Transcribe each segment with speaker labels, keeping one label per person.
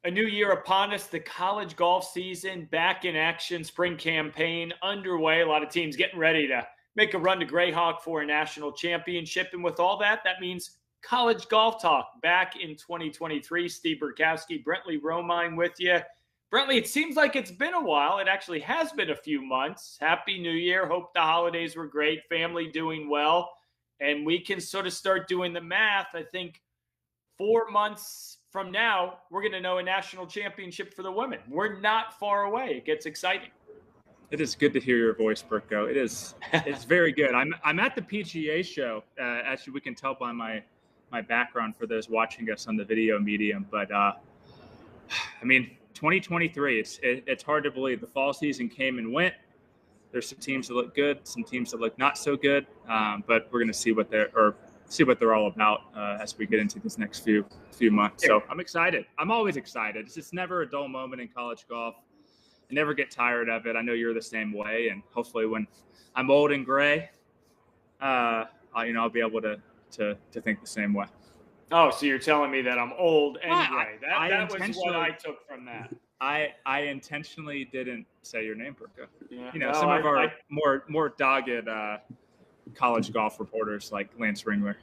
Speaker 1: A new year upon us, the college golf season back in action, spring campaign underway. A lot of teams getting ready to make a run to Greyhawk for a national championship. And with all that, that means college golf talk back in 2023. Steve Burkowski, Brentley Romine with you. Brentley, it seems like it's been a while. It actually has been a few months. Happy New Year. Hope the holidays were great. Family doing well. And we can sort of start doing the math. I think 4 months from now, we're going to know a national championship for the women. We're not far away. It gets exciting.
Speaker 2: It is good to hear your voice, Burko. It's very good. I'm at the PGA show. Actually, we can tell by my background for those watching us on the video medium. But 2023. It's hard to believe the fall season came and went. There's some teams that look good, some teams that look not so good. But we're going to see what they're all about as we get into this next few months. So I'm excited. I'm always excited. It's just never a dull moment in college golf. I never get tired of it. I know you're the same way. And hopefully when I'm old and gray, I'll be able to think the same way.
Speaker 1: Oh, so you're telling me that I'm old and gray. That was what I took from that.
Speaker 2: I intentionally didn't say your name, Burko.
Speaker 1: Yeah.
Speaker 2: Some of our more dogged college golf reporters like Lance Ringler.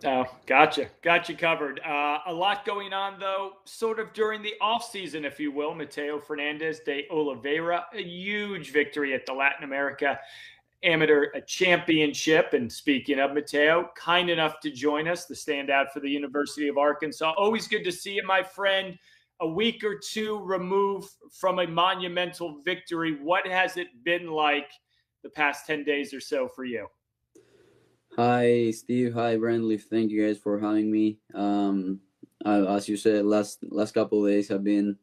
Speaker 1: Oh, gotcha covered. A lot going on, though, sort of during the offseason, if you will. Mateo Fernández de Oliveira, a huge victory at the Latin America Amateur Championship. And speaking of Mateo, kind enough to join us, the standout for the University of Arkansas. Always good to see you, my friend. A week or two removed from a monumental victory. What has it been like the past 10 days or so for you?
Speaker 3: Hi, Steve. Hi, Brentley. Thank you guys for having me. As you said, last couple of days have been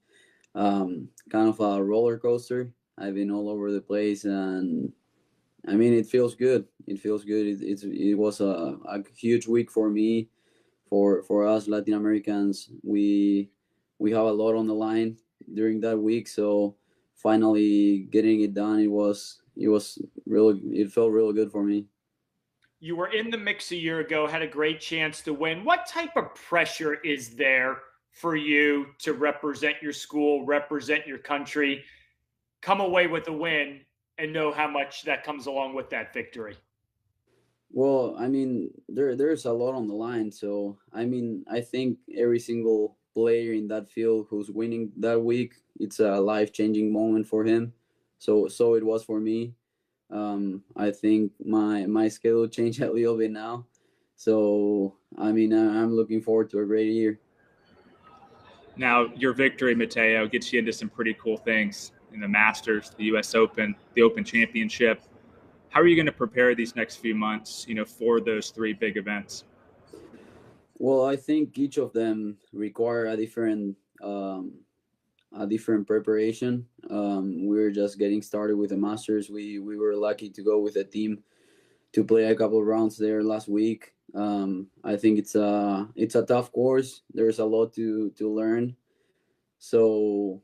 Speaker 3: kind of a roller coaster. I've been all over the place, and it feels good. It feels good. It was a huge week for me, for us Latin Americans. We have a lot on the line during that week, so finally getting it done, it felt really good for me.
Speaker 1: You were in the mix a year ago, had a great chance to win. What type of pressure is there for you to represent your school, represent your country, come away with a win, and know how much that comes along with that victory?
Speaker 3: Well, there's a lot on the line. So, I think every single player in that field who's winning that week, it's a life-changing moment for him. So it was for me. I think my schedule changed a little bit now. So, I'm looking forward to a great year.
Speaker 2: Now, your victory, Mateo, gets you into some pretty cool things in the Masters, the U.S. Open, the Open Championship. How are you going to prepare these next few months, for those three big events?
Speaker 3: Well, I think each of them require a different preparation. We're just getting started with the Masters. We were lucky to go with a team to play a couple of rounds there last week. I think it's a tough course. There's a lot to learn. So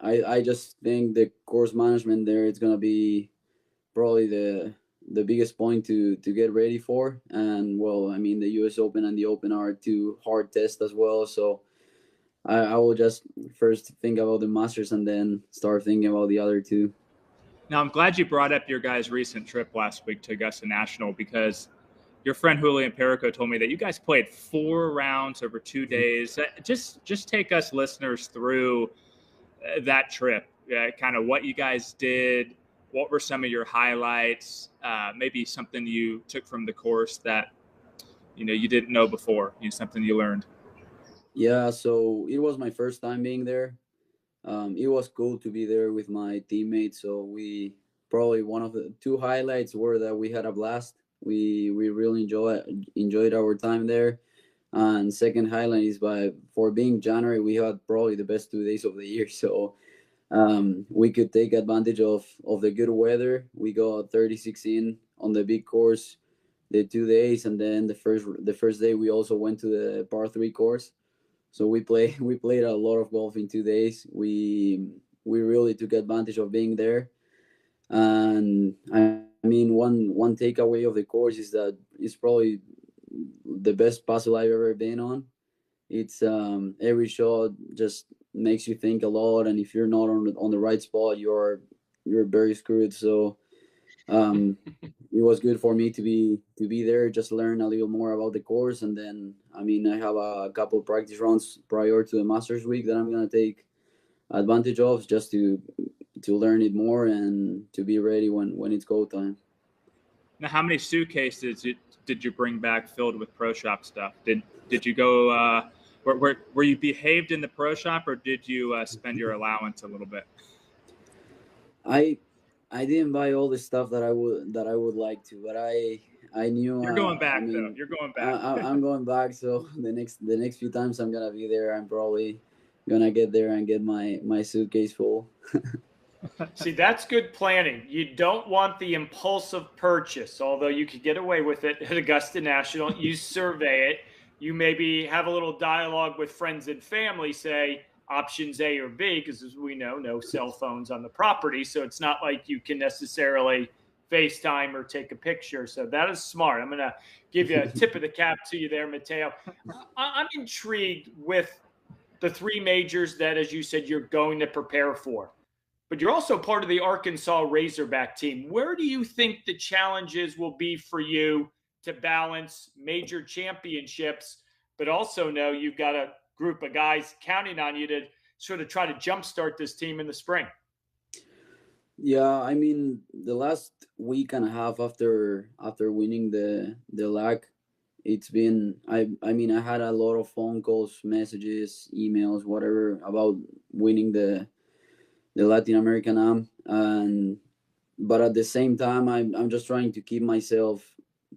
Speaker 3: I just think the course management there is going to be probably the biggest point to get ready for. And the US Open and the Open are two hard tests as well. So I will just first think about the Masters and then start thinking about the other two.
Speaker 2: Now, I'm glad you brought up your guys' recent trip last week to Augusta National, because your friend Julian Perico told me that you guys played 4 rounds over 2 days. Just take us listeners through that trip, kind of what you guys did. What were some of your highlights? Maybe something you took from the course that you didn't know before, something you learned.
Speaker 3: Yeah, so it was my first time being there. It was cool to be there with my teammates. So we probably one of the 2 highlights were that we had a blast. We really enjoyed our time there. And second highlight is for being January, we had probably the best 2 days of the year. So we could take advantage of the good weather. We got 36 in on the big course the 2 days, and then the first day we also went to the par 3 course. So we played a lot of golf in 2 days. We really took advantage of being there. And one takeaway of the course is that it's probably the best puzzle I've ever been on. It's every shot just makes you think a lot, and if you're not on the right spot, you're very screwed. So it was good for me to be there, just learn a little more about the course, and then I mean I have a couple practice rounds prior to the Masters week that I'm gonna take advantage of, just to learn it more and to be ready when it's go time.
Speaker 2: Now, how many suitcases did you bring back filled with pro shop stuff? Did you go? Were you behaved in the pro shop, or did you spend your allowance a little bit?
Speaker 3: I didn't buy all the stuff that I would like to, but I knew
Speaker 2: You're going back,
Speaker 3: I mean,
Speaker 2: though. You're going back.
Speaker 3: I'm going back. So the next few times I'm gonna be there, I'm probably gonna get there and get my suitcase full.
Speaker 1: See, that's good planning. You don't want the impulsive purchase, although you could get away with it at Augusta National. You survey it. You maybe have a little dialogue with friends and family, say options A or B, because as we know, no cell phones on the property. So it's not like you can necessarily FaceTime or take a picture. So that is smart. I'm going to give you a tip of the cap to you there, Mateo. I'm intrigued with the three majors that, as you said, you're going to prepare for. But you're also part of the Arkansas Razorback team. Where do you think the challenges will be for you to balance major championships, but also know you've got a group of guys counting on you to sort of try to jumpstart this team in the spring?
Speaker 3: Yeah, I mean, the last week and a half after winning the LAC, it's been I mean I had a lot of phone calls, messages, emails, whatever about winning the Latin American Am, but at the same time I'm just trying to keep myself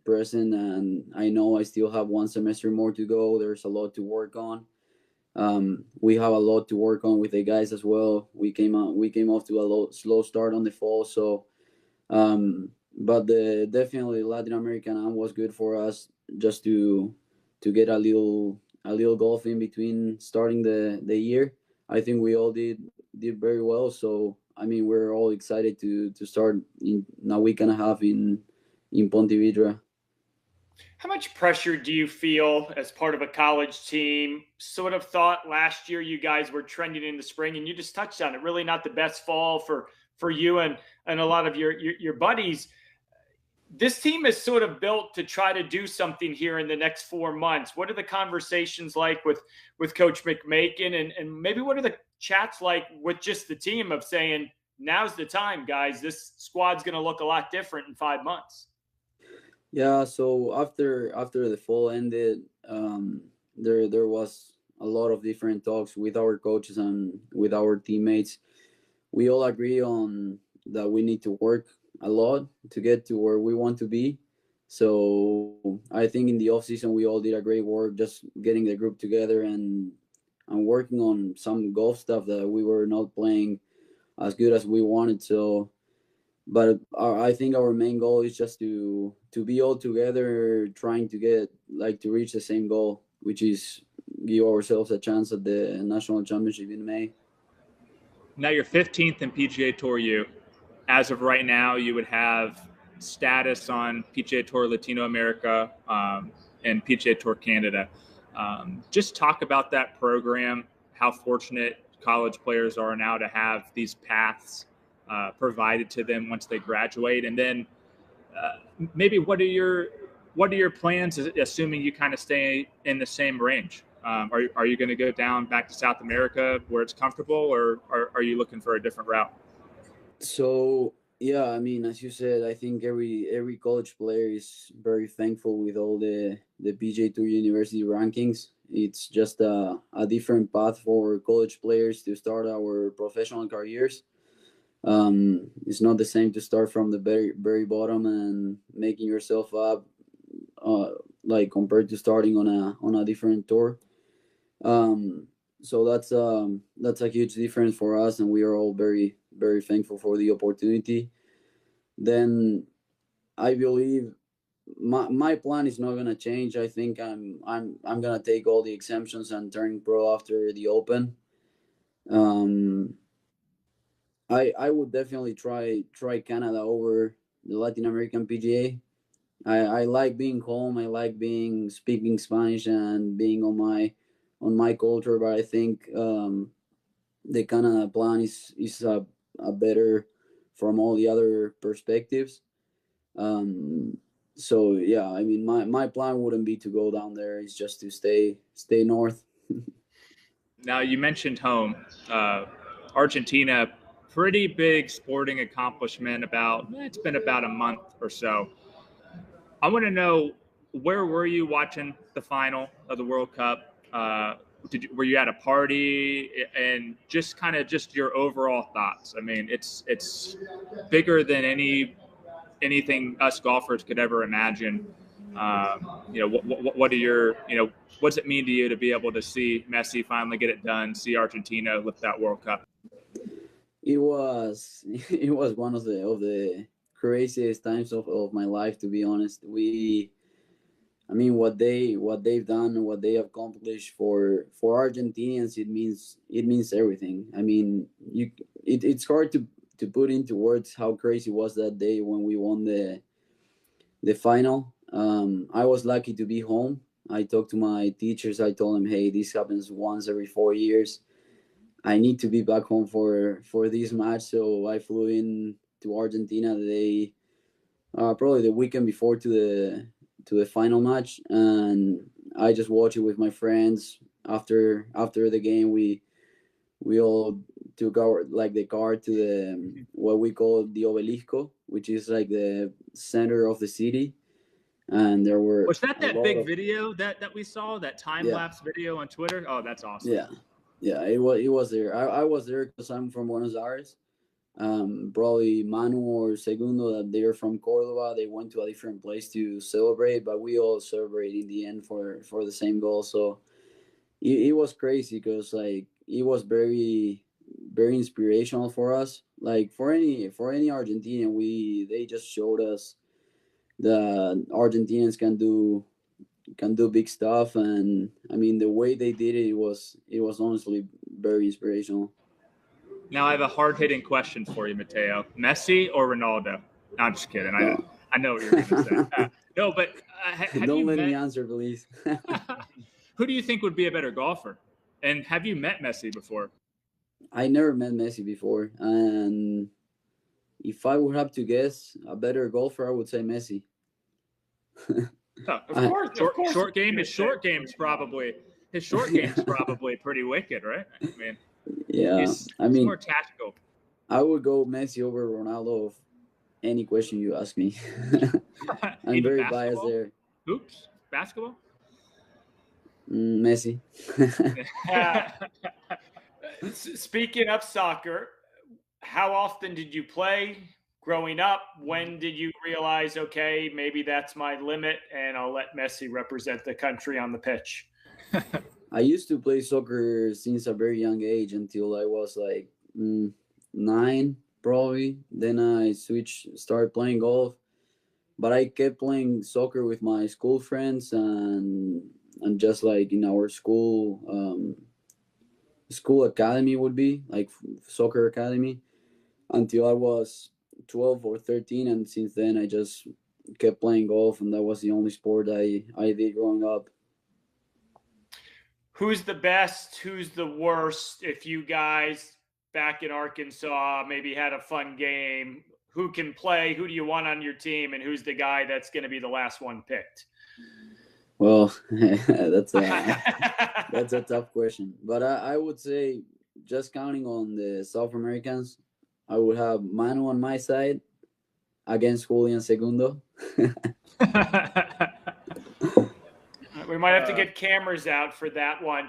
Speaker 3: present, and I know I still have one semester more to go. There's a lot to work on. We have a lot to work on with the guys as well. We came off to a slow start on the fall, so but definitely Latin American Am was good for us, just to get a little golf in between starting the year. I think we all did very well. So I mean, we're all excited to start in a week and a half in Ponte Vedra.
Speaker 1: How much pressure do you feel as part of a college team? Sort of thought last year you guys were trending in the spring, and you just touched on it. Really not the best fall for you and a lot of your buddies. This team is sort of built to try to do something here in the next 4 months. What are the conversations like with Coach McMakin, and maybe what are the chats like with just the team of saying, now's the time, guys, this squad's going to look a lot different in 5 months?
Speaker 3: Yeah, so after the fall ended, there was a lot of different talks with our coaches and with our teammates. We all agree on that we need to work a lot to get to where we want to be. So I think in the off season we all did a great work, just getting the group together and working on some golf stuff that we were not playing as good as we wanted. So, but I think our main goal is just to be all together, trying to get to reach the same goal, which is give ourselves a chance at the national championship in May.
Speaker 2: Now you're 15th in PGA Tour U. As of right now, you would have status on PGA Tour Latino America and PGA Tour Canada. Just talk about that program, how fortunate college players are now to have these paths provided to them once they graduate, and then maybe what are your plans, assuming you kind of stay in the same range? Are you going to go down back to South America where it's comfortable, or are you looking for a different route?
Speaker 3: So yeah, I mean, as you said, I think every college player is very thankful with all the PGA Tour University rankings. It's just a different path for college players to start our professional careers. It's not the same to start from the very bottom and making yourself up, compared to starting on a different tour. So that's a huge difference for us, and we are all very, very thankful for the opportunity. Then I believe my plan is not gonna change. I think I'm gonna take all the exemptions and turn pro after the Open. I would definitely try Canada over the Latin American PGA. I like being home. I like speaking Spanish and being on on my culture, but I think the Canada plan is a better from all the other perspectives. So yeah, I mean, my plan wouldn't be to go down there. It's just to stay north.
Speaker 2: Now, you mentioned home. Argentina, pretty big sporting accomplishment. It's been about a month or so. I want to know, where were you watching the final of the World Cup? Were you at a party? And just kind of just your overall thoughts. I mean, it's bigger than anything us golfers could ever imagine. What are your, what does it mean to you to be able to see Messi finally get it done, see Argentina lift that World Cup?
Speaker 3: It was one of the craziest times of my life, to be honest. I mean, what they've done and what they have accomplished for Argentinians, it means everything. I mean, it's hard to put into words how crazy was that day when we won the final. I was lucky to be home. I talked to my teachers. I told them, hey, this happens once every 4 years. I need to be back home for this match. So I flew in to Argentina probably the weekend before to the final match, and I just watched it with my friends. After the game, we all took the car to the what we call the obelisco, which is like the center of the city. And there was
Speaker 2: that big video that we saw, that time-lapse video on Twitter? Oh, that's awesome.
Speaker 3: Yeah, it was there. I was there because I'm from Buenos Aires. Probably Manu or Segundo, that they're from Cordoba, they went to a different place to celebrate, but we all celebrated in the end for the same goal. So it was crazy because like it was very, very inspirational for us. Like for any Argentinian, they just showed us that Argentinians can do big stuff. And I mean, the way they did it was honestly very inspirational.
Speaker 2: Now I have a hard-hitting question for you, Mateo. Messi or Ronaldo? No, I'm just kidding.
Speaker 3: No.
Speaker 2: I know what you're going to say. No, but
Speaker 3: don't let me answer, please.
Speaker 2: Who do you think would be a better golfer? And have you met Messi before?
Speaker 3: I never met Messi before, and if I would have to guess a better golfer, I would say Messi.
Speaker 2: Of course. Short game. His short game's probably pretty wicked, right? I mean,
Speaker 3: yeah.
Speaker 2: He's more tactical.
Speaker 3: I would go Messi over Ronaldo of any question you ask me. I'm very biased there.
Speaker 2: Hoops? Basketball?
Speaker 3: Messi.
Speaker 1: Speaking of soccer, how often did you play growing up? When did you realize, okay, maybe that's my limit and I'll let Messi represent the country on the pitch?
Speaker 3: I used to play soccer since a very young age until I was like 9, probably. Then I started playing golf. But I kept playing soccer with my school friends and just like in our school academy would be like soccer academy until I was 12 or 13. And since then I just kept playing golf, and that was the only sport I did growing up.
Speaker 1: Who's the best? Who's the worst? If you guys back in Arkansas maybe had a fun game, who can play? Who do you want on your team? And who's the guy that's going to be the last one picked?
Speaker 3: Well, that's a tough question. But I would say, just counting on the South Americans, I would have Manu on my side against Julian Segundo.
Speaker 1: We might have to get cameras out for that one.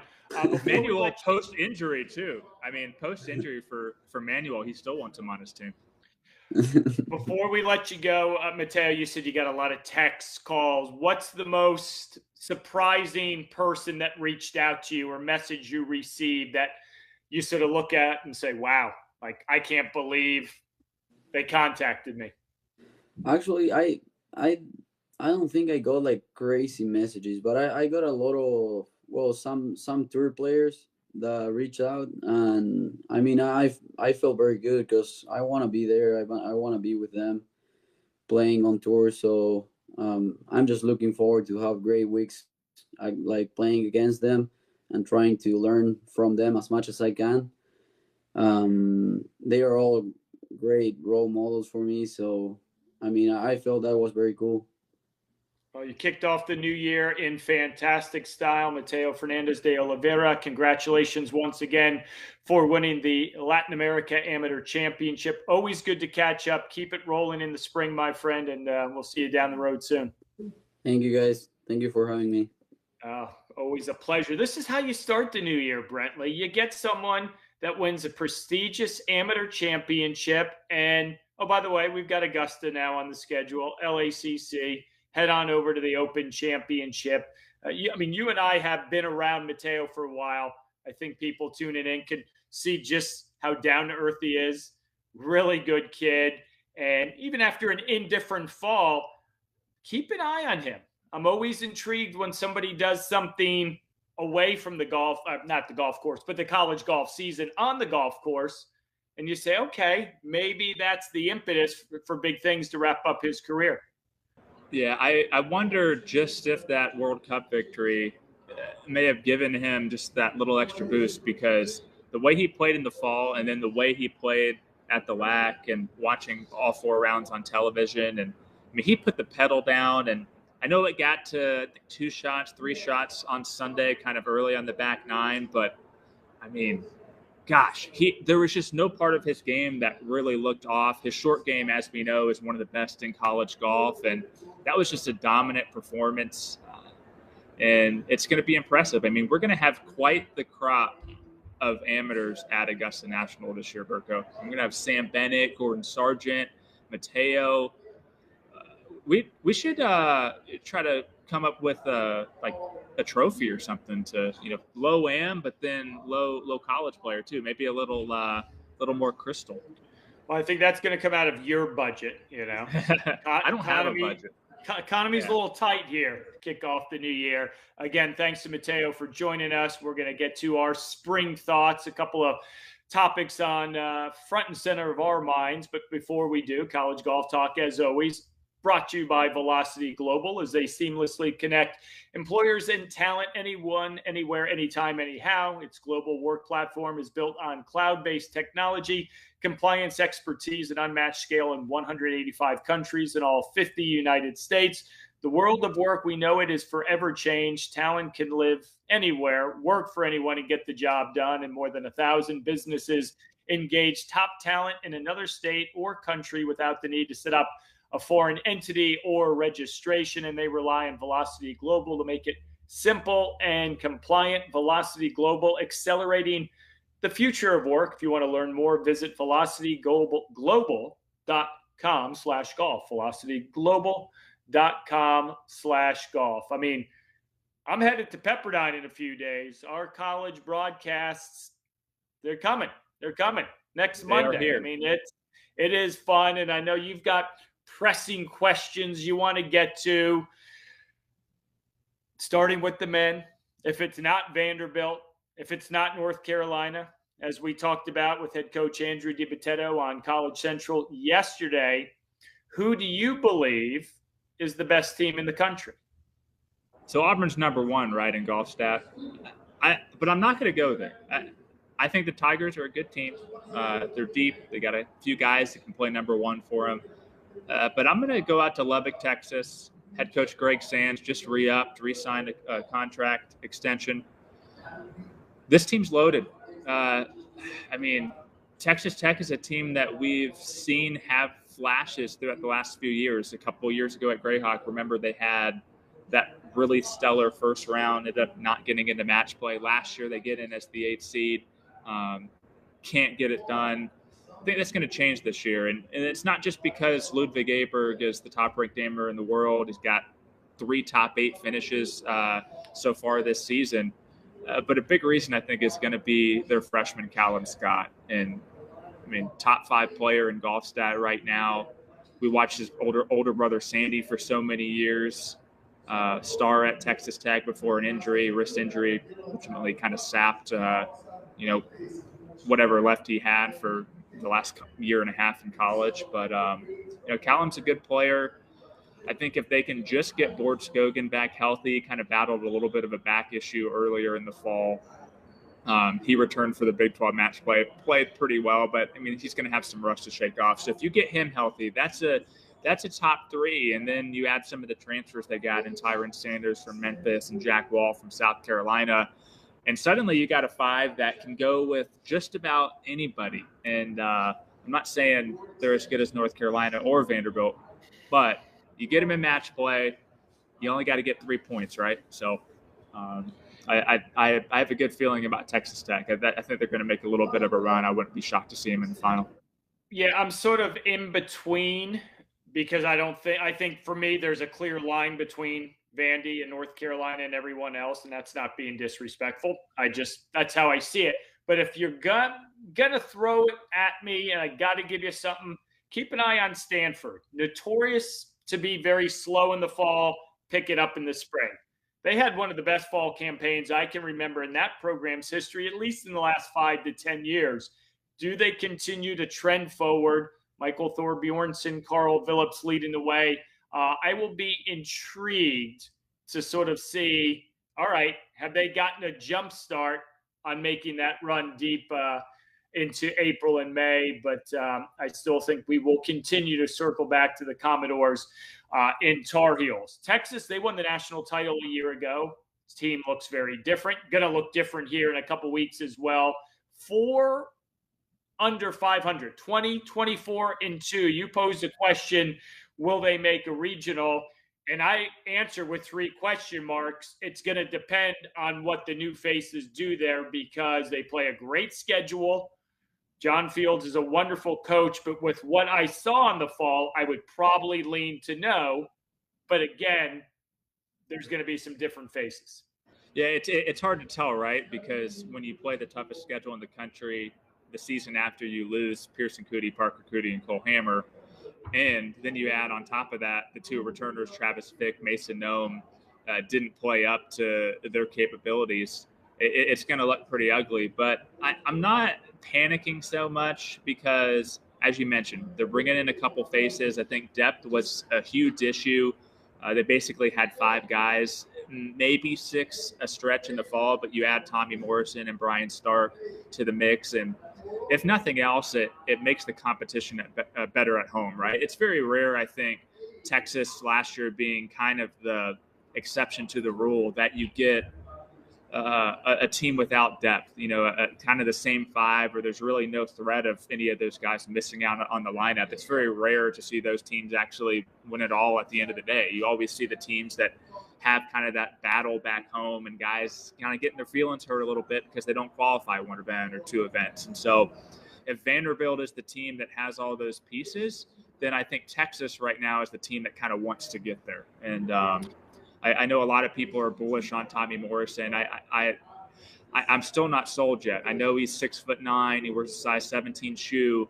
Speaker 2: Manuel post-injury, too. I mean, post-injury for Manuel, he still wants him on his team.
Speaker 1: Before we let you go, Mateo, you said you got a lot of texts, calls. What's the most surprising person that reached out to you or message you received that you sort of look at and say, wow, like, I can't believe they contacted me?
Speaker 3: Actually, I don't think I got like crazy messages, but I got a lot of some tour players that reach out, and I mean I feel very good because I want to be there. I want to be with them playing on tour. So I'm just looking forward to have great weeks. I like playing against them and trying to learn from them as much as I can. They are all great role models for me. So, I mean, I felt that was very cool.
Speaker 1: Well, you kicked off the new year in fantastic style. Mateo Fernández de Oliveira, congratulations once again for winning the Latin America Amateur Championship. Always good to catch up. Keep it rolling in the spring, my friend, and we'll see you down the road soon.
Speaker 3: Thank you, guys. Thank you for having me.
Speaker 1: Always a pleasure. This is how you start the new year, Brentley. You get someone that wins a prestigious amateur championship. And, oh, by the way, we've got Augusta now on the schedule, LACC. Head on over to the Open Championship. You and I have been around Mateo for a while. I think people tuning in can see just how down-to-earth he is. Really good kid. And even after an indifferent fall, keep an eye on him. I'm always intrigued when somebody does something away from the golf, not the golf course, but the college golf season on the golf course. And you say, okay, maybe that's the impetus for big things to wrap up his career.
Speaker 2: Yeah, I wonder just if that World Cup victory may have given him just that little extra boost, because the way he played in the fall and then the way he played at the LAC and watching all 4 rounds on television. And I mean, he put the pedal down, and I know it got to 2 shots, 3 shots on Sunday, kind of early on the back 9, but I mean, gosh, there was just no part of his game that really looked off. His short game, as we know, is one of the best in college golf, and that was just a dominant performance, and it's going to be impressive. I mean, we're going to have quite the crop of amateurs at Augusta National this year, Burko. I'm going to have Sam Bennett, Gordon Sargent, Mateo. We should try to come up with a trophy or something to, low am, but then low college player too. Maybe a little more crystal.
Speaker 1: Well, I think that's going to come out of your budget.
Speaker 2: I don't have a budget.
Speaker 1: Economy's a little tight here to kick off the new year. Again, thanks to Mateo for joining us. We're going to get to our spring thoughts, a couple of topics on front and center of our minds. But before we do, college golf talk, as always, brought to you by Velocity Global, as they seamlessly connect employers and talent anyone, anywhere, anytime, anyhow. Its global work platform is built on cloud-based technology, compliance expertise, and unmatched scale in 185 countries in all 50 United States. The world of work, we know it, is forever changed. Talent can live anywhere, work for anyone, and get the job done. And more than 1,000 businesses engage top talent in another state or country without the need to set up a foreign entity or registration, and they rely on Velocity Global to make it simple and compliant. Velocity Global, accelerating the future of work. If you want to learn more, visit velocityglobal.com/golf. velocityglobal.com/golf. I mean, I'm headed to Pepperdine in a few days. Our college broadcasts, they're coming. They're coming next Monday. I mean, it is fun, and I know you've got pressing questions you want to get to, starting with the men. If it's not Vanderbilt, if it's not North Carolina, as we talked about with head coach Andrew DiBattista on College Central yesterday, who do you believe is the best team in the country?
Speaker 2: So Auburn's number 1, right, in golf stat. But I'm not going to go there. I think the Tigers are a good team. They're deep. They got a few guys that can play number 1 for them. But I'm going to go out to Lubbock, Texas. Head coach Greg Sands just re-signed a contract extension. This team's loaded. I mean, Texas Tech is a team that we've seen have flashes throughout the last few years. A couple of years ago at Greyhawk, remember they had that really stellar first round, ended up not getting into match play. Last year they get in as the 8th seed. Can't get it done. I think that's going to change this year. And it's not just because Ludwig Aberg is the top-ranked gamer in the world. He's got 3 top 8 finishes so far this season. But a big reason, I think, is going to be their freshman, Callum Scott. And, I mean, top 5 player in golf stat right now. We watched his older brother, Sandy, for so many years. Star at Texas Tech before an injury, wrist injury, ultimately kind of sapped, whatever left he had for the last year and a half in college. But, Callum's a good player. I think if they can just get Burkowski back healthy, kind of battled a little bit of a back issue earlier in the fall. He returned for the Big 12 match play, played pretty well, but I mean, he's going to have some rust to shake off. So if you get him healthy, that's a top three. And then you add some of the transfers they got in Tyron Sanders from Memphis and Jack Wall from South Carolina. And suddenly you got a five that can go with just about anybody. And I'm not saying they're as good as North Carolina or Vanderbilt, but you get them in match play, you only got to get 3 points, right? So I have a good feeling about Texas Tech. I think they're going to make a little bit of a run. I wouldn't be shocked to see them in the final.
Speaker 1: Yeah, I'm sort of in between because I think for me there's a clear line between Vandy and North Carolina and everyone else, and that's not being disrespectful. That's how I see it. But if you're gonna throw it at me and I got to give you something, keep an eye on Stanford. Notorious to be very slow in the fall, pick it up in the spring. They had one of the best fall campaigns I can remember in that program's history, at least in the last 5 to 10 years. Do they continue to trend forward? Michael Thorbjornsen, Carl Phillips leading the way. I will be intrigued to sort of see, all right, have they gotten a jump start on making that run deep into April and May? But I still think we will continue to circle back to the Commodores in Tar Heels. Texas, they won the national title a year ago. This team looks very different. Going to look different here in a couple weeks as well. 4 under 500, 20, 24, and 2. You posed a question, will they make a regional? And I answer with 3 question marks. It's going to depend on what the new faces do there because they play a great schedule. John Fields is a wonderful coach, but with what I saw in the fall, I would probably lean to no. But again, there's going to be some different faces.
Speaker 2: Yeah, it's hard to tell, right? Because when you play the toughest schedule in the country, the season after you lose Pearson Coody, Parker Coody, and Cole Hammer, and then you add on top of that the 2 returners, Travis Fick, Mason Nome, didn't play up to their capabilities. It's going to look pretty ugly. But I'm not panicking so much because, as you mentioned, they're bringing in a couple faces. I think depth was a huge issue. They basically had 5 guys, maybe 6 a stretch in the fall, but you add Tommy Morrison and Brian Stark to the mix. And if nothing else, it makes the competition better at home, right? It's very rare, I think, Texas last year being kind of the exception to the rule that you get a team without depth, kind of the same 5, or there's really no threat of any of those guys missing out on the lineup. It's very rare to see those teams actually win it all at the end of the day. You always see the teams that have kind of that battle back home and guys kind of getting their feelings hurt a little bit because they don't qualify 1 event or 2 events. And so if Vanderbilt is the team that has all those pieces, then I think Texas right now is the team that kind of wants to get there. And I know a lot of people are bullish on Tommy Morrison. I'm still not sold yet. I know he's 6'9". He wears a size 17 shoe,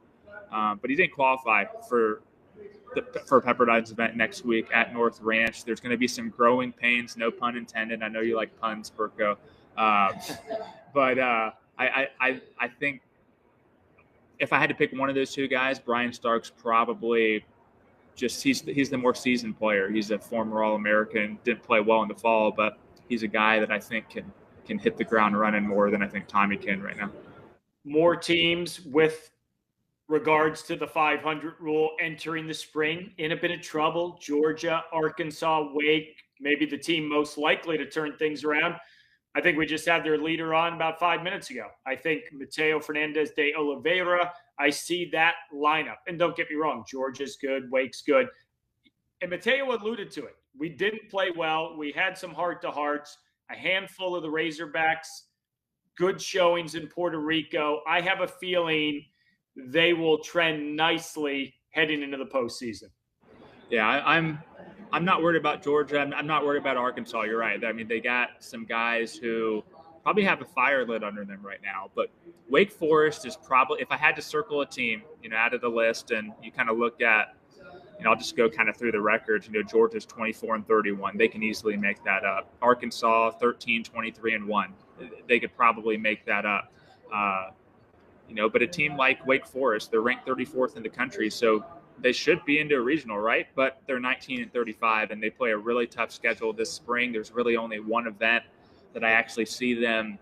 Speaker 2: but he didn't qualify for Pepperdine's event next week at North Ranch. There's going to be some growing pains, no pun intended. I know you like puns, Burko. But I think if I had to pick one of those 2 guys, Brian Stark's probably he's the more seasoned player. He's a former All-American, didn't play well in the fall, but he's a guy that I think can hit the ground running more than I think Tommy can right now.
Speaker 1: More teams with regards to the 500 rule entering the spring in a bit of trouble. Georgia, Arkansas, Wake, maybe the team most likely to turn things around. I think we just had their leader on about 5 minutes ago. I think Mateo Fernández de Oliveira, I see that lineup. And don't get me wrong, Georgia's good, Wake's good. And Mateo alluded to it. We didn't play well. We had some heart-to-hearts, a handful of the Razorbacks, good showings in Puerto Rico. I have a feeling they will trend nicely heading into the postseason.
Speaker 2: Yeah, I'm not worried about Georgia. I'm not worried about Arkansas. You're right. I mean, they got some guys who probably have a fire lit under them right now. But Wake Forest is probably, if I had to circle a team, out of the list, and you kind of look at, I'll just go kind of through the records. Georgia's 24-31. They can easily make that up. Arkansas 13-23-1. They could probably make that up. But a team like Wake Forest, they're ranked 34th in the country. So they should be into a regional, right? But they're 19-35, and they play a really tough schedule this spring. There's really only one event that I actually see them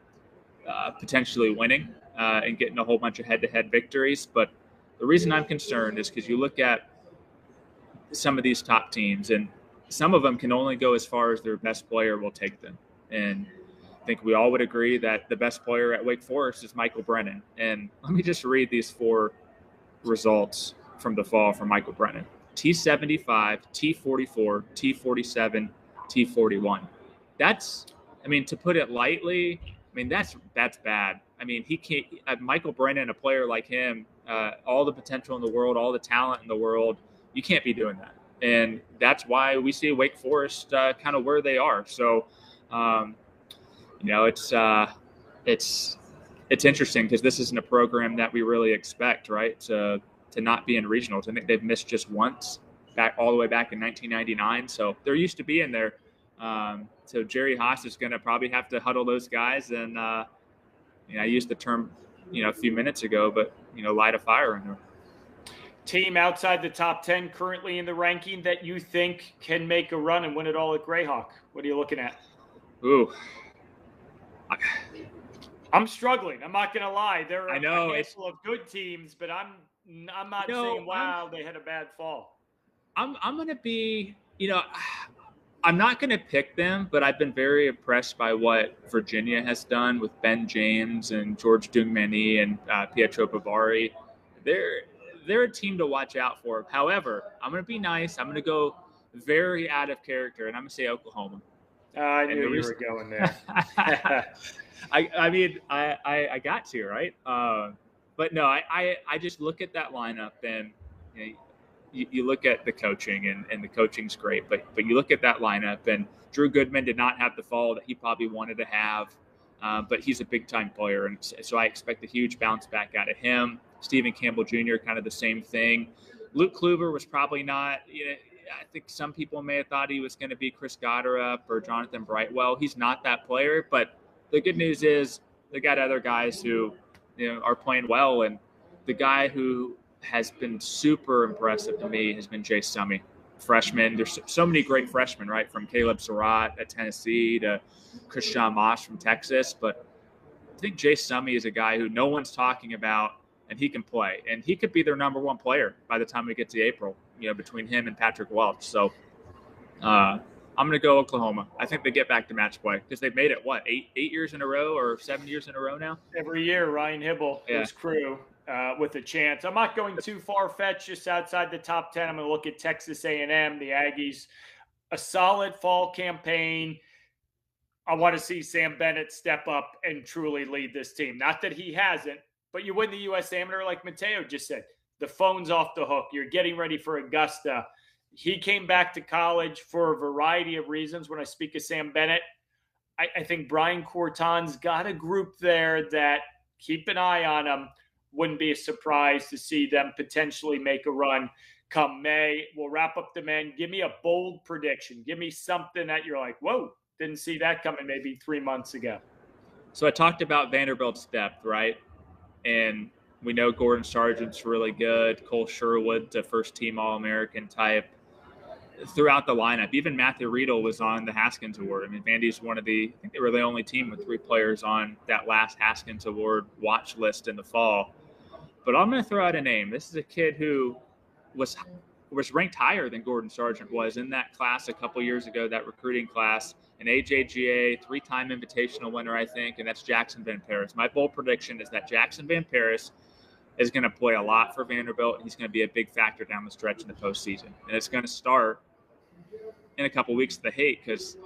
Speaker 2: potentially winning and getting a whole bunch of head-to-head victories. But the reason I'm concerned is because you look at some of these top teams, and some of them can only go as far as their best player will take them. And I think we all would agree that the best player at Wake Forest is Michael Brennan. And let me just read these 4 results from the fall for Michael Brennan. T75, T44, T47, T41. That's, I mean, to put it lightly, I mean, that's bad. I mean, he can't, Michael Brennan, a player like him, all the potential in the world, all the talent in the world, you can't be doing that. And that's why we see Wake Forest kind of where they are. So, it's interesting because this isn't a program that we really expect, right, to not be in regionals. I think they've missed just once, all the way back in 1999. So they're used to being there. So Jerry Haas is going to probably have to huddle those guys. And, I used the term, a few minutes ago, but, light a fire in there.
Speaker 1: Team outside the top 10 currently in the ranking that you think can make a run and win it all at Greyhawk? What are you looking at?
Speaker 2: Ooh.
Speaker 1: I'm struggling. I'm not going to lie. There are
Speaker 2: a
Speaker 1: handful of good teams, but I'm not saying, wow, they had a bad fall.
Speaker 2: I'm going to be, I'm not going to pick them, but I've been very impressed by what Virginia has done with Ben James and George Dungmani and Pietro Bavari. They're a team to watch out for. However, I'm going to be nice. I'm going to go very out of character, and I'm going to say Oklahoma.
Speaker 1: I knew you were going there.
Speaker 2: I got to, right? But no, I just look at that lineup, and you look at the coaching, and the coaching's great, but you look at that lineup, and Drew Goodman did not have the fall that he probably wanted to have, but he's a big-time player, and so I expect a huge bounce back out of him. Stephen Campbell Jr., kind of the same thing. Luke Kluber was probably not, I think some people may have thought he was going to be Chris Gotterup or Jonathan Brightwell. He's not that player, but the good news is they got other guys who, are playing well. And the guy who has been super impressive to me has been Jay Summey, freshman. There's so many great freshmen, right? From Caleb Surratt at Tennessee to Christian Moss from Texas. But I think Jay Summey is a guy who no one's talking about, and he can play. And he could be their number 1 player by the time we get to April, between him and Patrick Welch. So I'm going to go Oklahoma. I think they get back to match play because they've made it, 8 years in a row or 7 years in a row now?
Speaker 1: Every year, Ryan Hibble, his crew, with a chance. I'm not going too far-fetched, just outside the top 10. I'm going to look at Texas A&M, the Aggies. A solid fall campaign. I want to see Sam Bennett step up and truly lead this team. Not that he hasn't, but you win the U.S. Amateur like Mateo just said. The phone's off the hook. You're getting ready for Augusta. He came back to college for a variety of reasons. When I speak of Sam Bennett, I think Brian Corton's got a group there that keep an eye on him. Wouldn't be a surprise to see them potentially make a run come May. We'll wrap up the men. Give me a bold prediction. Give me something that you're like, whoa, didn't see that coming maybe 3 months ago.
Speaker 2: So I talked about Vanderbilt's depth, right? And we know Gordon Sargent's really good. Cole Sherwood's a first-team All-American type. Throughout the lineup, even Matthew Riedel was on the Haskins Award. I mean, Vandy's I think they were the only team with 3 players on that last Haskins Award watch list in the fall. But I'm going to throw out a name. This is a kid who was ranked higher than Gordon Sargent was in that class a couple years ago, that recruiting class, an AJGA 3-time invitational winner, I think, and that's Jackson Van Paris. My bold prediction is that Jackson Van Paris is going to play a lot for Vanderbilt, and he's going to be a big factor down the stretch in the postseason. And it's going to start in a couple weeks at the Haight, because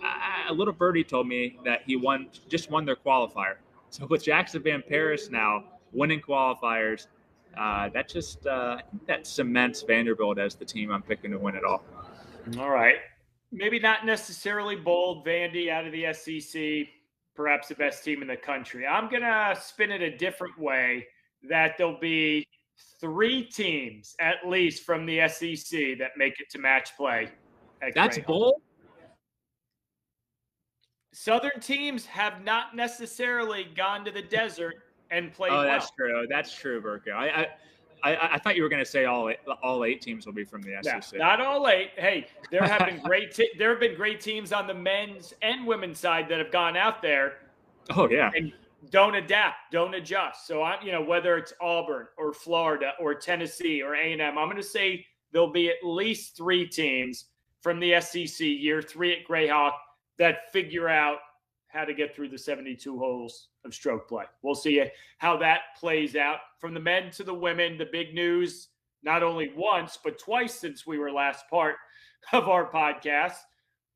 Speaker 2: a little birdie told me that he just won their qualifier. So with Jackson Van Paris now winning qualifiers, that cements Vanderbilt as the team I'm picking to win it all.
Speaker 1: All right. Maybe not necessarily bold. Vandy out of the SEC, perhaps the best team in the country. I'm going to spin it a different way, that there'll be 3 teams at least from the SEC that make it to match play.
Speaker 2: That's bold.
Speaker 1: Southern teams have not necessarily gone to the desert and played well.
Speaker 2: That's true. That's true, Burko. I thought you were going to say all eight teams will be from the SEC.
Speaker 1: No, not all eight. Hey, there have been great teams on the men's and women's side that have gone out there.
Speaker 2: Oh yeah,
Speaker 1: and don't adapt, don't adjust. So whether it's Auburn or Florida or Tennessee or A&M, I'm going to say there'll be at least 3 teams from the SEC year 3 at Grayhawk that figure out how to get through the 72 holes of stroke play. We'll see how that plays out. From the men to the women, the big news, not only once, but twice since we were last part of our podcast,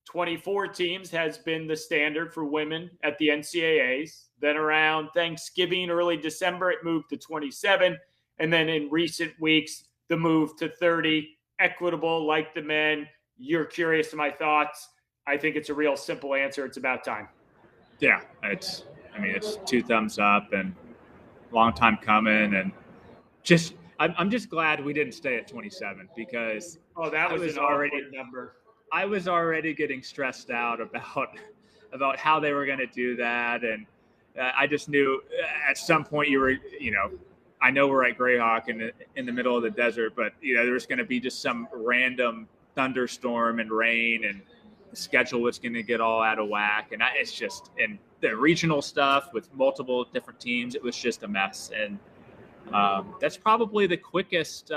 Speaker 1: 24 teams has been the standard for women at the NCAAs. Then around Thanksgiving, early December, it moved to 27. And then in recent weeks, the move to 30, equitable like the men. You're curious to my thoughts. I think it's a real simple answer. It's about time.
Speaker 2: Yeah, it's 2 thumbs up and long time coming. And I'm just glad we didn't stay at 27 because
Speaker 1: that was an already number.
Speaker 2: I was already getting stressed out about how they were going to do that. And I just knew at some point I know we're at Grayhawk in the middle of the desert, but there was going to be just some random thunderstorm and rain, and the schedule was going to get all out of whack. And it's just, and the regional stuff with multiple different teams, it was just a mess. And that's probably the quickest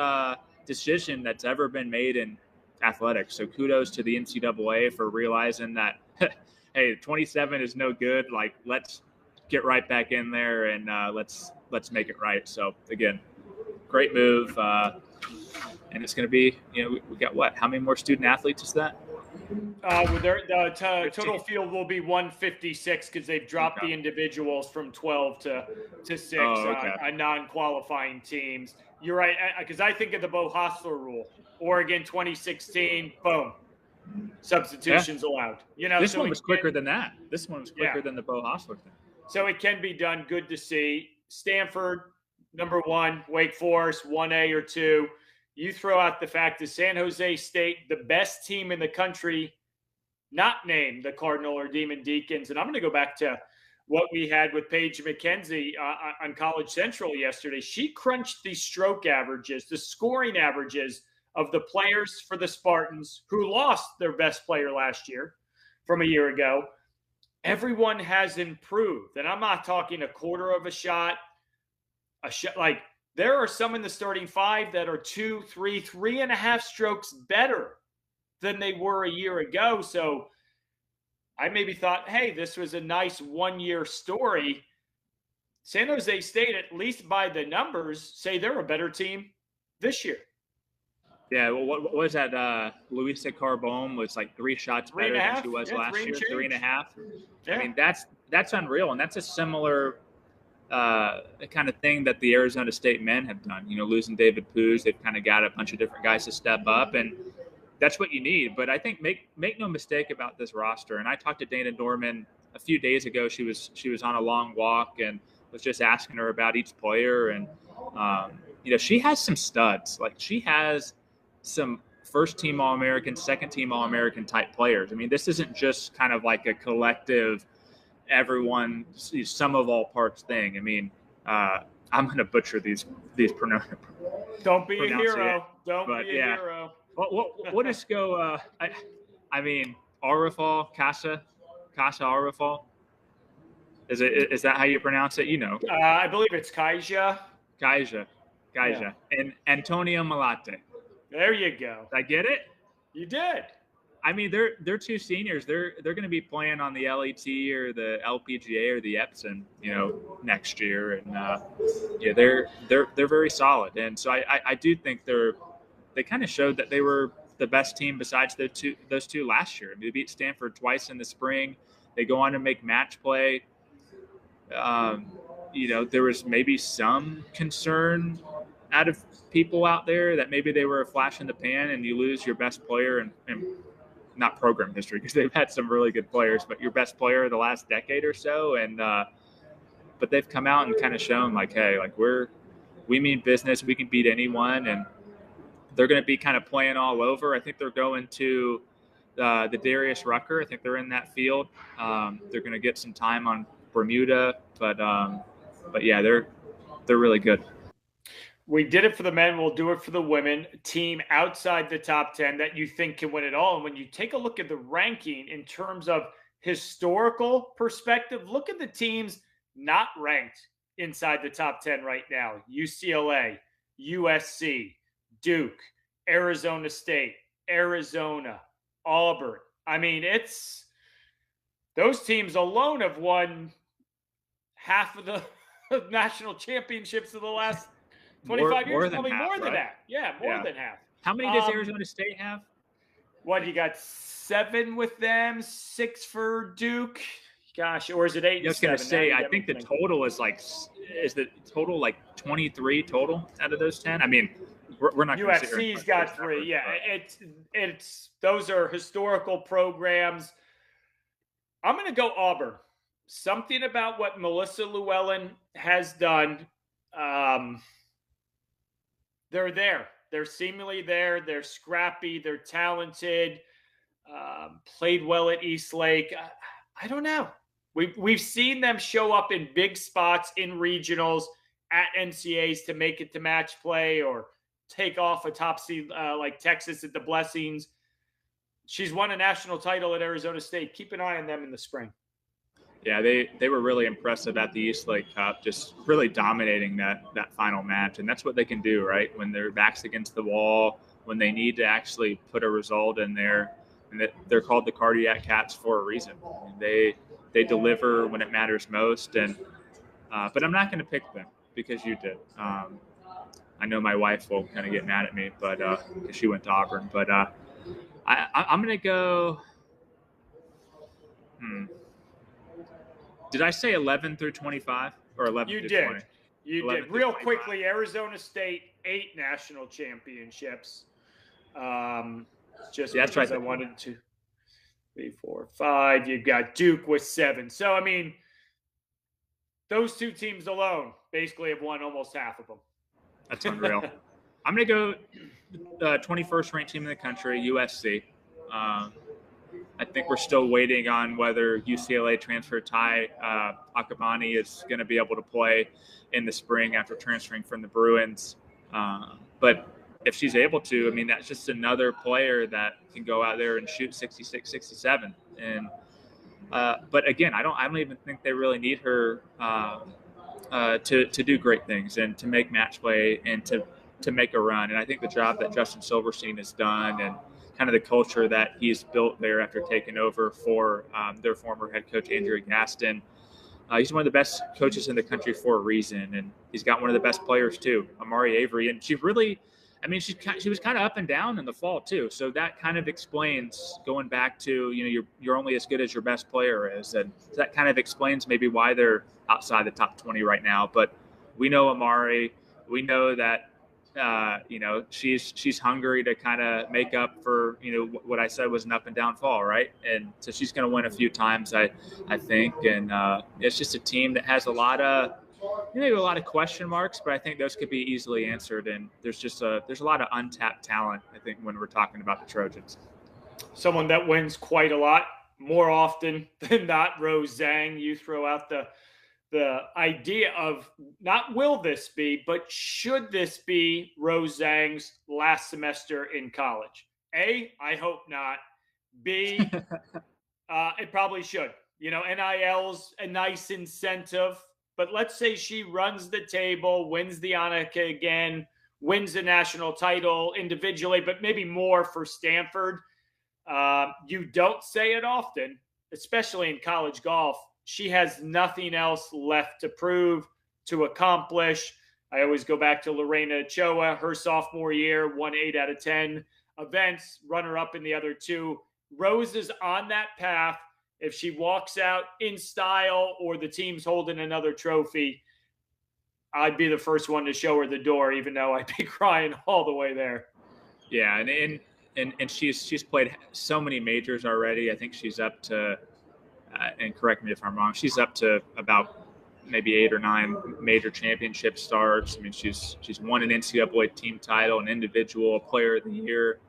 Speaker 2: decision that's ever been made in athletics. So kudos to the NCAA for realizing that, hey, 27 is no good. Like, let's get right back in there and let's make it right. So again, great move. And it's going to be, we got what? How many more student athletes is that?
Speaker 1: The total field will be 156 because they've dropped the individuals from 12 to 6 on non-qualifying teams. You're right, because I think of the Bo Hostler rule. Oregon 2016, boom, substitutions allowed.
Speaker 2: This one was quicker than that. This one was quicker than the Bo Hostler thing.
Speaker 1: So it can be done. Good to see. Stanford, number 1, Wake Forest, 1A or 2. You throw out the fact that San Jose State, the best team in the country, not named the Cardinal or Demon Deacons. And I'm going to go back to what we had with Paige McKenzie on College Central yesterday. She crunched the stroke averages, the scoring averages of the players for the Spartans who lost their best player last year from a year ago. Everyone has improved. And I'm not talking a quarter of a shot like – there are some in the starting 5 that are 2, 3, 3.5 strokes better than they were a year ago. So I maybe thought, hey, this was a nice 1-year story. San Jose State, at least by the numbers, say they're a better team this year.
Speaker 2: Yeah, well, what was that? Luisa Carbone was like 3 shots better than she was last year, 3.5. Yeah. I mean, that's unreal, and that's a similar kind of thing that the Arizona State men have done. Losing David Poos, they've kind of got a bunch of different guys to step up, and that's what you need. But I think make no mistake about this roster. And I talked to Dana Dorman a few days ago. She was on a long walk and was just asking her about each player, and she has some studs. Like, she has some first-team All-American, second-team All-American type players. I mean, this isn't just kind of like a collective everyone sum of all parts thing. I mean, I'm going to butcher these pronouns.
Speaker 1: Don't be a hero. Don't be a hero.
Speaker 2: We'll just go. I mean, Arifal, Casa Arifal. Is that how you pronounce it?
Speaker 1: I believe it's Kaija.
Speaker 2: Yeah. And Antonio Malate.
Speaker 1: There you go.
Speaker 2: Did I get it?
Speaker 1: You did.
Speaker 2: I mean, they're 2 seniors. They're going to be playing on the LET or the LPGA or the Epson, next year, and they're very solid. And so I do think they kind of showed that they were the best team besides those two last year. I mean, they beat Stanford twice in the spring. They go on to make match play. There was maybe some concern out of people out there that maybe they were a flash in the pan, and you lose your best player and not program history because they've had some really good players, but your best player of the last decade or so. And, but they've come out and kind of shown like, hey, like we mean business. We can beat anyone. And they're going to be kind of playing all over. I think they're going to the Darius Rucker. I think they're in that field. They're going to get some time on Bermuda, but yeah, they're really good.
Speaker 1: We did it for the men. We'll do it for the women. Team outside the top 10 that you think can win it all. And when you take a look at the ranking in terms of historical perspective, look at the teams not ranked inside the top 10 right now. UCLA, USC, Duke, Arizona State, Arizona, Auburn. I mean, those teams alone have won half of the national championships of the last 25 years, probably half, more than that. Yeah, more than half.
Speaker 2: How many does Arizona State have?
Speaker 1: What, you got 7 with them, 6 for Duke? Gosh, or is it 8 and 7?
Speaker 2: I was going to say, I think the total is the total like 23 total out of those 10? I mean, we're not going to sit here.
Speaker 1: USC's got 3. Yeah, it's those are historical programs. I'm going to go Auburn. Something about what Melissa Llewellyn has done. They're there. They're seemingly there. They're scrappy. They're talented. Played well at Eastlake. I don't know. We've seen them show up in big spots in regionals at NCAAs to make it to match play or take off a top seed like Texas at the Blessings. She's won a national title at Arizona State. Keep an eye on them in the spring.
Speaker 2: Yeah, they were really impressive at the Eastlake Cup, just really dominating that final match. And that's what they can do, right? When their back's against the wall, when they need to actually put a result in there. And they're called the Cardiac Cats for a reason. They deliver when it matters most. And but I'm not going to pick them because you did. I know my wife will kind of get mad at me, but because she went to Auburn. But I'm going to go. Did I say 11 through 25 or 11 through 20?
Speaker 1: You did. Real quickly, Arizona State, 8 national championships. Just because I wanted to. 3, 4, 5. You've got Duke with 7. So, I mean, those 2 teams alone basically have won almost half of them.
Speaker 2: That's unreal. I'm going to go 21st ranked team in the country, USC. I think we're still waiting on whether UCLA transfer Ty Akabani is going to be able to play in the spring after transferring from the Bruins. But if she's able to, I mean, that's just another player that can go out there and shoot 66, 67. And but again, I don't even think they really need her to do great things and to make match play and to make a run. And I think the job that Justin Silverstein has done and kind of the culture that he's built there after taking over for their former head coach, Andrew Gaston. He's one of the best coaches in the country for a reason, and he's got one of the best players too, Amari Avery. And she really, I mean, she was kind of up and down in the fall too. So that kind of explains going back to, you're only as good as your best player is. And that kind of explains maybe why they're outside the top 20 right now. But we know Amari, we know that, she's hungry to kind of make up for, what I said was an up and down fall. Right. And so she's going to win a few times, I think. And it's just a team that has a lot of question marks, but I think those could be easily answered. And there's a lot of untapped talent, I think, when we're talking about the Trojans.
Speaker 1: Someone that wins quite a lot more often than not, Rose Zhang. You throw out the idea of not will this be, but should this be Rose Zhang's last semester in college? A, I hope not. B, it probably should. NIL's a nice incentive, but let's say she runs the table, wins the Annika again, wins the national title individually, but maybe more for Stanford. You don't say it often, especially in college golf. She has nothing else left to prove, to accomplish. I always go back to Lorena Hjorth, her sophomore year, won 8 out of 10 events, runner-up in the other 2. Rose is on that path. If she walks out in style or the team's holding another trophy, I'd be the first one to show her the door, even though I'd be crying all the way there.
Speaker 2: Yeah, and she's played so many majors already. I think she's up to and correct me if I'm wrong, she's up to about maybe 8 or 9 major championship starts. I mean, she's won an NCAA team title, an individual player of the year.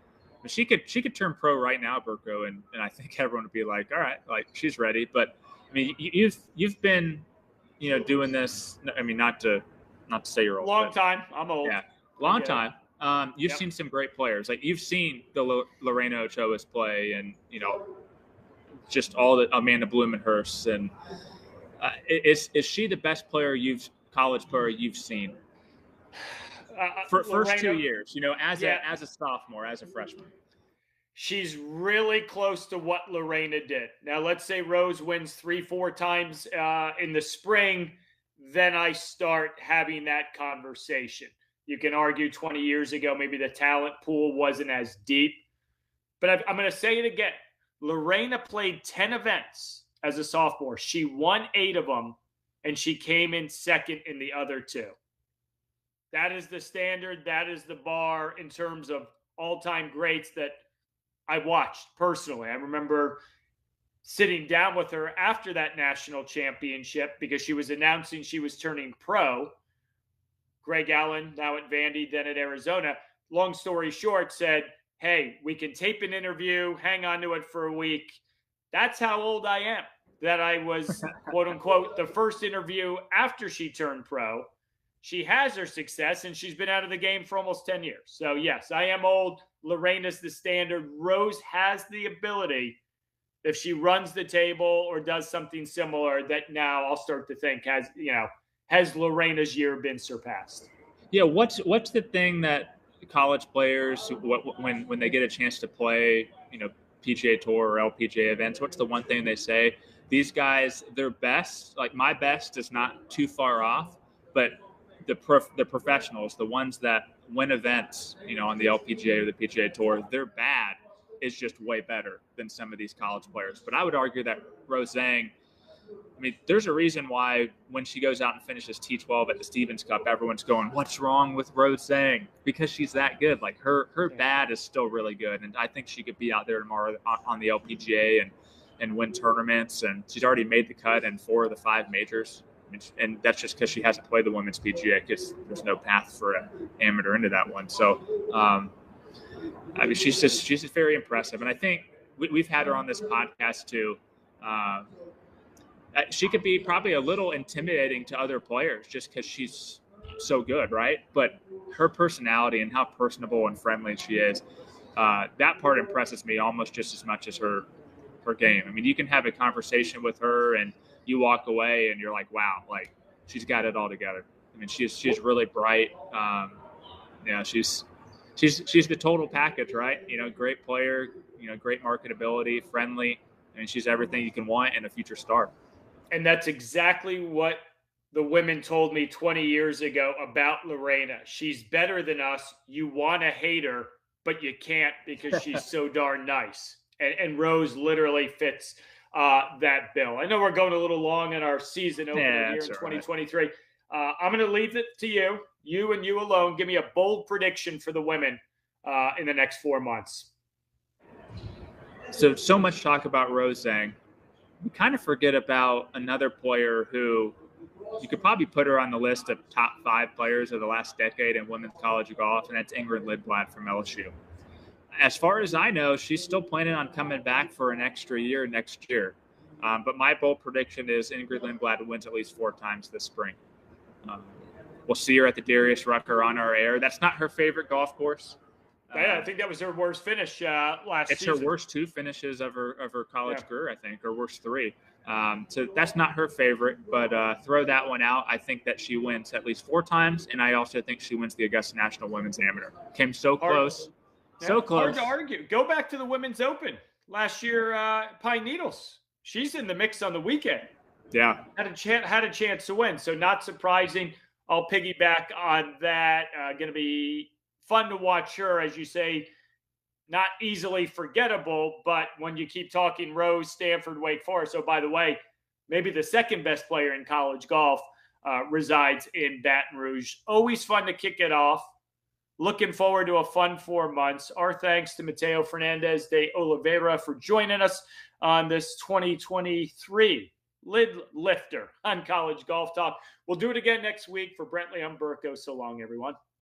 Speaker 2: But she could turn pro right now, Burko, and I think everyone would be like, all right, like she's ready. But I mean, you've been, doing this. I mean, not to Not to say you're old.
Speaker 1: Long time. I'm old.
Speaker 2: Yeah, long time. You've
Speaker 1: Yep.
Speaker 2: seen some great players. Like you've seen the Lorena Ochoa's play, and just all the Amanda Blumenhurst. And is she the best college player you've seen? For first 2 years, as a sophomore, as a freshman.
Speaker 1: She's really close to what Lorena did. Now, let's say Rose wins 3-4 times in the spring, then I start having that conversation. You can argue 20 years ago, maybe the talent pool wasn't as deep. But I'm going to say it again. Lorena played 10 events as a sophomore. She won 8 of them, and she came in second in the other 2. That is the standard. That is the bar in terms of all-time greats that I watched personally. I remember sitting down with her after that national championship because she was announcing she was turning pro. Greg Allen, now at Vandy, then at Arizona, long story short, said, hey, we can tape an interview, hang on to it for a week. That's how old I am, that I was, quote unquote, the first interview after she turned pro. She has her success, and she's been out of the game for almost 10 years. So, yes, I am old. Lorena's the standard. Rose has the ability, if she runs the table or does something similar, that now I'll start to think, has Lorena's year been surpassed?
Speaker 2: Yeah, what's the thing that college players, when they get a chance to play, PGA Tour or LPGA events, what's the one thing they say? These guys, their best, like my best is not too far off, but the professionals, the ones that win events, on the LPGA or the PGA Tour, their bad is just way better than some of these college players. But I would argue that Rose Zhang, there's a reason why when she goes out and finishes T12 at the Stevens Cup, everyone's going, what's wrong with Rose Zhang? Because she's that good. Like her bad is still really good. And I think she could be out there tomorrow on the LPGA and win tournaments. And she's already made the cut in 4 of the 5 majors. And that's just because she hasn't played the women's PGA, because there's no path for an amateur into that one. So, she's just very impressive. And I think we've had her on this podcast too. She could be probably a little intimidating to other players just because she's so good, right? But her personality and how personable and friendly she is, that part impresses me almost just as much as her game. You can have a conversation with her and you walk away and you're like, wow, like she's got it all together. She's really bright. She's the total package, right? Great player, great marketability, friendly. She's everything you can want in a future star.
Speaker 1: And that's exactly what the women told me 20 years ago about Lorena. She's better than us. You want to hate her, but you can't because she's so darn nice. And Rose literally fits that bill. I know we're going a little long in our season opener here in 2023. Right. I'm going to leave it to you and you alone. Give me a bold prediction for the women in the next 4 months.
Speaker 2: So much talk about Rose Zhang. We kind of forget about another player who you could probably put her on the list of top 5 players of the last decade in women's college golf, and that's Ingrid Lindblad from LSU. As far as I know, she's still planning on coming back for an extra year next year. But my bold prediction is Ingrid Lindblad wins at least 4 times this spring. We'll see her at the Darius Rucker on our air. That's not her favorite golf course.
Speaker 1: Yeah, I think that was her worst finish last season.
Speaker 2: It's her worst 2 finishes of her college career, I think, or worst 3. So that's not her favorite, but throw that one out. I think that she wins at least 4 times, and I also think she wins the Augusta National Women's Amateur. Came so close. So close.
Speaker 1: Hard to argue. Go back to the Women's Open last year, Pine Needles. She's in the mix on the weekend.
Speaker 2: Yeah.
Speaker 1: Had a chance to win. So not surprising. I'll piggyback on that. Going to be fun to watch her, as you say, not easily forgettable, but when you keep talking Rose, Stanford, Wake Forest. Oh, by the way, maybe the second best player in college golf resides in Baton Rouge. Always fun to kick it off. Looking forward to a fun 4 months. Our thanks to Mateo Fernandez de Oliveira for joining us on this 2023 Lid Lifter on College Golf Talk. We'll do it again next week. For Brentley, I'm Burko. So long, everyone.